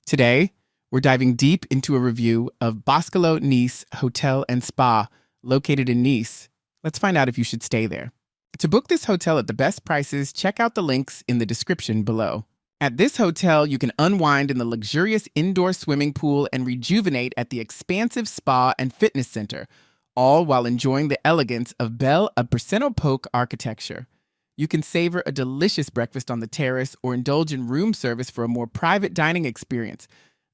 Today, we're diving deep into a review of Boscolo Nice Hotel and Spa located in Nice. Let's find out if you should stay there. To book this hotel at the best prices, check out the links in the description below. At this hotel, you can unwind in the luxurious indoor swimming pool and rejuvenate at the expansive spa and fitness center, all while enjoying the elegance of Belle Poke architecture. You can savor a delicious breakfast on the terrace or indulge in room service for a more private dining experience.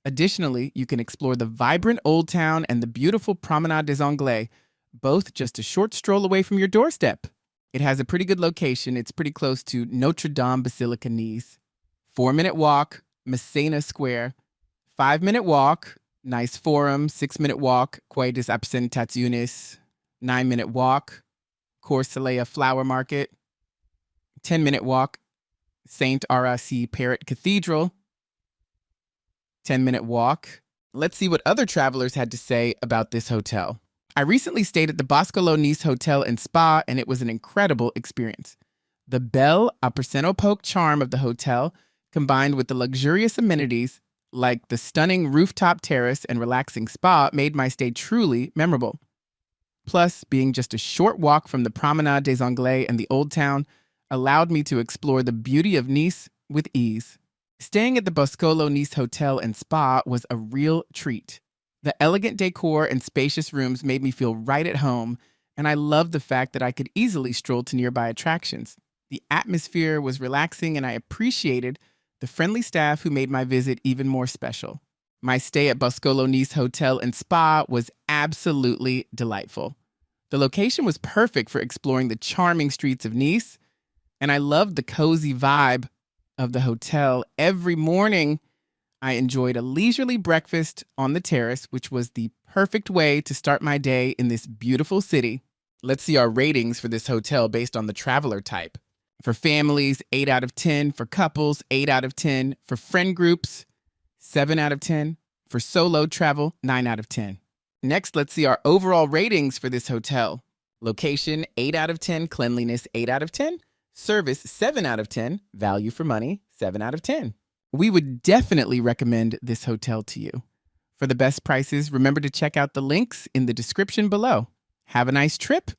Additionally, you can explore the vibrant Old Town and the beautiful Promenade des Anglais, both just a short stroll away from your doorstep. It has a pretty good location. It's pretty close to Notre Dame Basilica Nice. 4-minute walk, Messina Square. 5-minute walk, Nice Forum. 6-minute walk, Quai des Absentationis. 9-minute walk, Corsalea Flower Market. 10-minute walk, Saint RIC Parrot Cathedral. 10-minute walk. Let's see what other travelers had to say about this hotel. I recently stayed at the Boscolo Nice Hotel and Spa, and it was an incredible experience. The Belle Poke charm of the hotel, combined with the luxurious amenities like the stunning rooftop terrace and relaxing spa, made my stay truly memorable. Plus, being just a short walk from the Promenade des Anglais and the Old Town allowed me to explore the beauty of Nice with ease. Staying at the Boscolo Nice Hotel and Spa was a real treat. The elegant decor and spacious rooms made me feel right at home, and I loved the fact that I could easily stroll to nearby attractions. The atmosphere was relaxing, and I appreciated the friendly staff who made my visit even more special. My stay at Boscolo Nice Hotel and Spa was absolutely delightful. The location was perfect for exploring the charming streets of Nice, and I loved the cozy vibe of the hotel. Every morning, I enjoyed a leisurely breakfast on the terrace, which was the perfect way to start my day in this beautiful city. Let's see our ratings for this hotel based on the traveler type. For families, 8 out of 10. For couples, 8 out of 10. For friend groups, 7 out of 10. For solo travel, 9 out of 10. Next, let's see our overall ratings for this hotel. Location, 8 out of 10. Cleanliness, 8 out of 10. Service, 7 out of 10. Value for money, 7 out of 10. We would definitely recommend this hotel to you. For the best prices, remember to check out the links in the description below. Have a nice trip